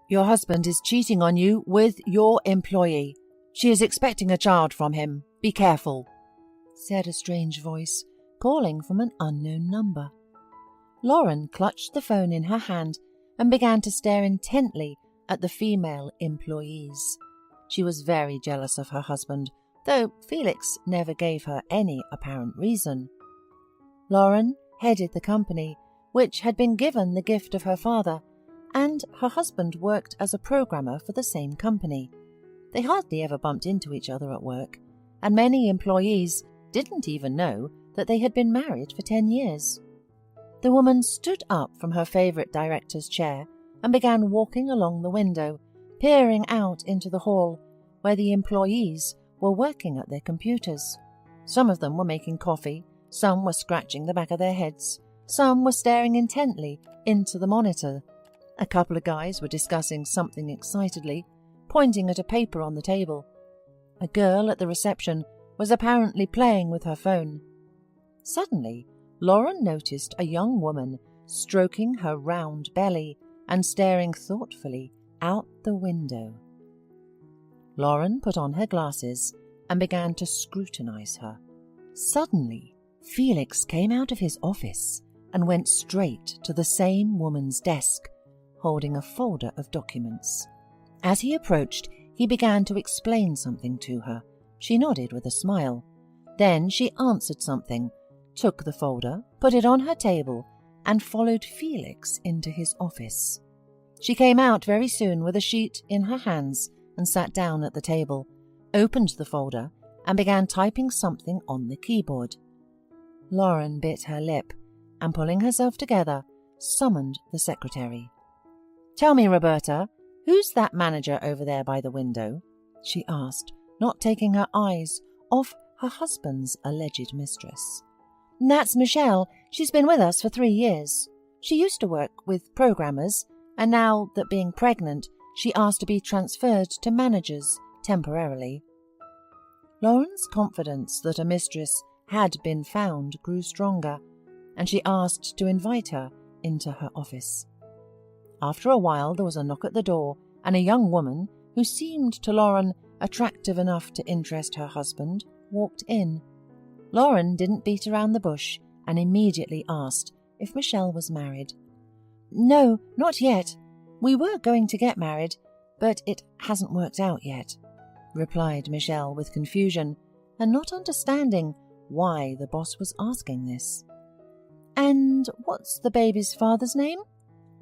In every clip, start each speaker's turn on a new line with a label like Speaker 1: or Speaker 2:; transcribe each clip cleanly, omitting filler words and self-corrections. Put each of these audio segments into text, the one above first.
Speaker 1: Your husband is cheating on you with your employee. She is expecting a child from him. Be careful," said a strange voice, calling from an unknown number. Lauren clutched the phone in her hand and began to stare intently at the female employees. She was very jealous of her husband, though Felix never gave her any apparent reason. Lauren headed the company, which had been given the gift of her father, and her husband worked as a programmer for the same company. They hardly ever bumped into each other at work, and many employees didn't even know that they had been married for 10 years. The woman stood up from her favourite director's chair and began walking along the window, peering out into the hall, where the employees were working at their computers. Some of them were making coffee, some were scratching the back of their heads, some were staring intently into the monitor. A couple of guys were discussing something excitedly, pointing at a paper on the table. A girl at the reception was apparently playing with her phone. Suddenly, Lauren noticed a young woman stroking her round belly and staring thoughtfully out the window. Lauren put on her glasses and began to scrutinize her. Suddenly, Felix came out of his office and went straight to the same woman's desk, holding a folder of documents. As he approached, he began to explain something to her. She nodded with a smile. Then she answered something, took the folder, put it on her table, and followed Felix into his office. She came out very soon with a sheet in her hands and sat down at the table, opened the folder, and began typing something on the keyboard. Lauren bit her lip and, pulling herself together, summoned the secretary. "Tell me, Roberta, who's that manager over there by the window?" she asked, not taking her eyes off her husband's alleged mistress. "That's Michelle. She's been with us for 3 years. She used to work with programmers, and now that being pregnant, she asked to be transferred to managers temporarily." Lauren's confidence that a mistress had been found grew stronger, and she asked to invite her into her office. After a while there was a knock at the door, and a young woman, who seemed to Lauren attractive enough to interest her husband, walked in. Lauren didn't beat around the bush and immediately asked if Michelle was married. "No, not yet. We were going to get married, but it hasn't worked out yet," replied Michelle with confusion and not understanding why the boss was asking this. "And what's the baby's father's name?"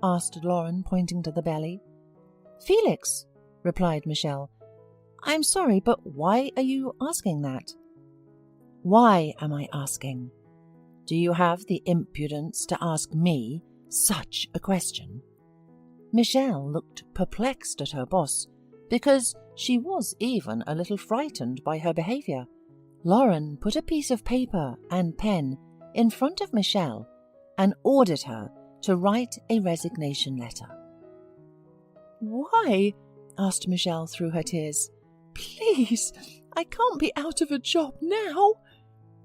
Speaker 1: asked Lauren, pointing to the belly. "Felix," replied Michelle. "I'm sorry, but why are you asking that?" "Why am I asking? Do you have the impudence to ask me such a question?" Michelle looked perplexed at her boss, because she was even a little frightened by her behavior. Lauren put a piece of paper and pen in front of Michelle and ordered her to write a resignation letter. "Why?" asked Michelle through her tears. "Please, I can't be out of a job now."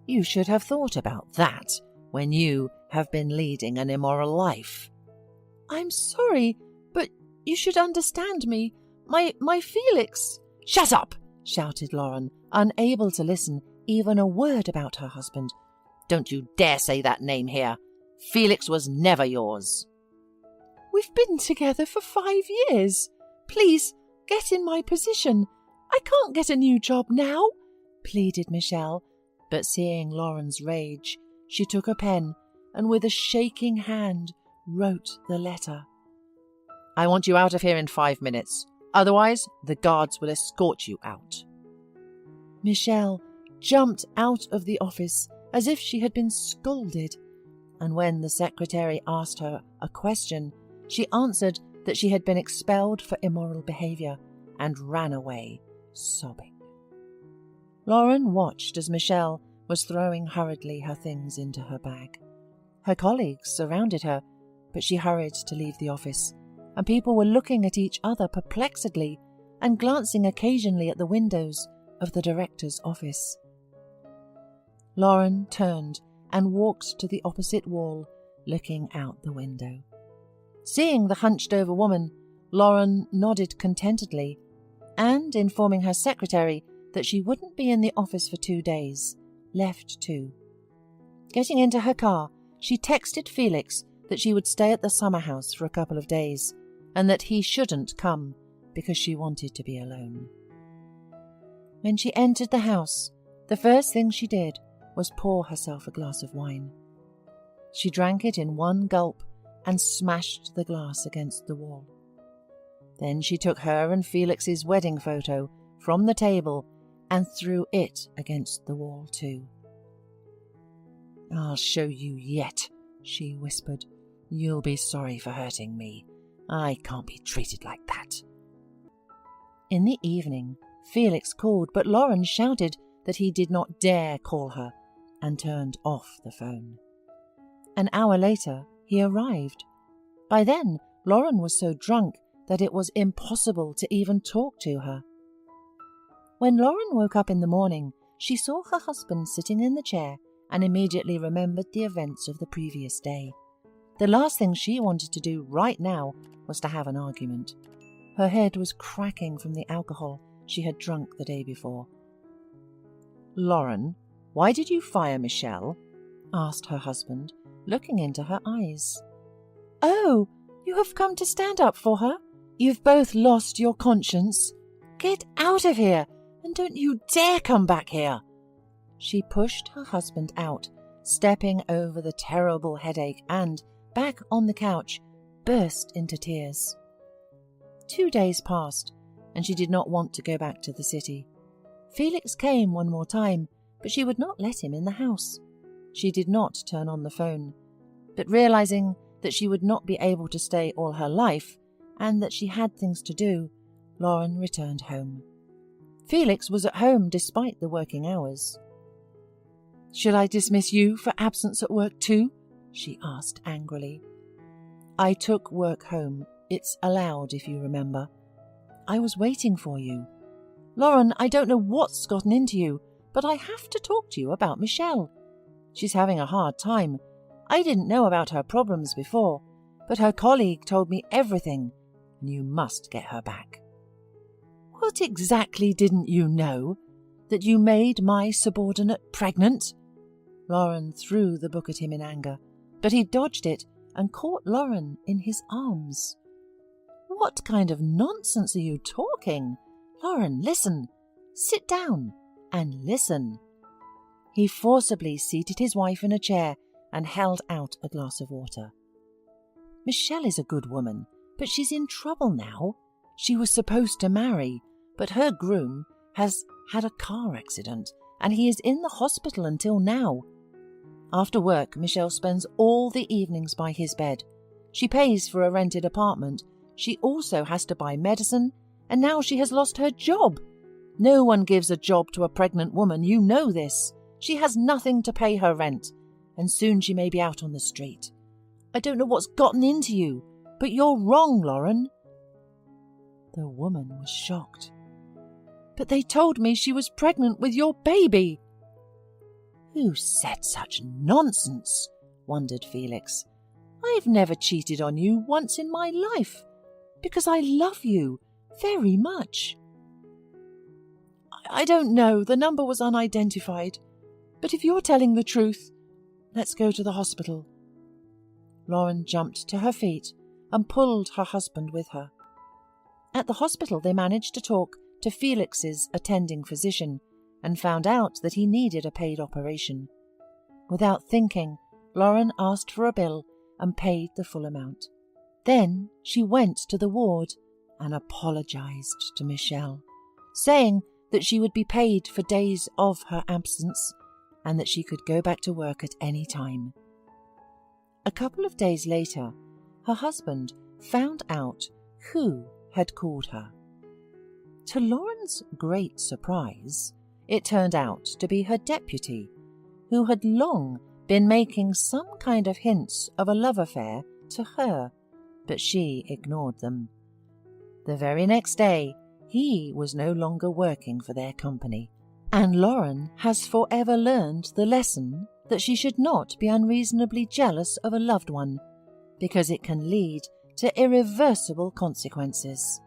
Speaker 1: "You should have thought about that when you have been leading an immoral life." "I'm sorry, but you should understand me. My Felix—"
Speaker 2: "Shut up!"
Speaker 1: shouted Lauren, unable to listen even a word about her husband.
Speaker 2: "Don't you dare say that name here. Felix was never yours."
Speaker 1: "We've been together for 5 years. Please, get in my position. I can't get a new job now," pleaded Michelle, but seeing Lauren's rage, she took a pen and with a shaking hand wrote the letter.
Speaker 2: "I want you out of here in 5 minutes. Otherwise, the guards will escort you out."
Speaker 1: Michelle jumped out of the office as if she had been scolded, and when the secretary asked her a question, she answered that she had been expelled for immoral behavior and ran away, sobbing. Lauren watched as Michelle was throwing hurriedly her things into her bag. Her colleagues surrounded her, but she hurried to leave the office, and people were looking at each other perplexedly and glancing occasionally at the windows of the director's office. Lauren turned and walked to the opposite wall, looking out the window. Seeing the hunched-over woman Lauren nodded contentedly, and, informing her secretary that she wouldn't be in the office for 2 days, left too. Getting into her car, she texted Felix that she would stay at the summer house for a couple of days, and that he shouldn't come because she wanted to be alone. When she entered the house, the first thing she did was pour herself a glass of wine. She drank it in one gulp and smashed the glass against the wall. Then she took her and Felix's wedding photo from the table and threw it against the wall too. "I'll show you yet," she whispered. "You'll be sorry for hurting me. I can't be treated like that." In the evening, Felix called, but Lauren shouted that he did not dare call her and turned off the phone. An hour later, he arrived. By then, Lauren was so drunk that it was impossible to even talk to her. When Lauren woke up in the morning, she saw her husband sitting in the chair and immediately remembered the events of the previous day. The last thing she wanted to do right now was to have an argument. Her head was cracking from the alcohol she had drunk the day before.
Speaker 2: "Lauren, why did you fire Michelle?"
Speaker 1: asked her husband, looking into her eyes. "Oh, you have come to stand up for her? You've both lost your conscience. Get out of here, and don't you dare come back here." She pushed her husband out, stepping over the terrible headache and, back on the couch, burst into tears. 2 days passed, and she did not want to go back to the city. Felix came one more time, but she would not let him in the house. She did not turn on the phone, but realizing that she would not be able to stay all her life and that she had things to do, Lauren returned home. Felix was at home despite the working hours. "Should I dismiss you for absence at work too?" she asked angrily. "I took work home. It's allowed, if you remember. I was waiting for you. Lauren, I don't know what's gotten into you, but I have to talk to you about Michelle. She's having a hard time. I didn't know about her problems before, but her colleague told me everything, and you must get her back." "What exactly didn't you know? That you made my subordinate pregnant?" Lauren threw the book at him in anger, but he dodged it and caught Lauren in his arms. "What kind of nonsense are you talking? Lauren, listen. Sit down and listen." He forcibly seated his wife in a chair and held out a glass of water. "Michelle is a good woman, but she's in trouble now. She was supposed to marry, but her groom has had a car accident and he is in the hospital until now. After work, Michelle spends all the evenings by his bed. She pays for a rented apartment. She also has to buy medicine, and now she has lost her job. No one gives a job to a pregnant woman, you know this. She has nothing to pay her rent, and soon she may be out on the street. I don't know what's gotten into you, but you're wrong, Lauren." The woman was shocked. "But they told me she was pregnant with your baby." "Who said such nonsense?" wondered Felix. "I've never cheated on you once in my life, because I love you very much." I don't know, the number was unidentified, but if you're telling the truth, let's go to the hospital." Lauren jumped to her feet and pulled her husband with her. At the hospital they managed to talk to Felix's attending physician and found out that he needed a paid operation. Without thinking, Lauren asked for a bill and paid the full amount. Then she went to the ward and apologized to Michelle, saying that she would be paid for days of her absence and that she could go back to work at any time. A couple of days later, her husband found out who had called her. To Lauren's great surprise, it turned out to be her deputy, who had long been making some kind of hints of a love affair to her, but she ignored them. The very next day, he was no longer working for their company, and Lauren has forever learned the lesson that she should not be unreasonably jealous of a loved one, because it can lead to irreversible consequences.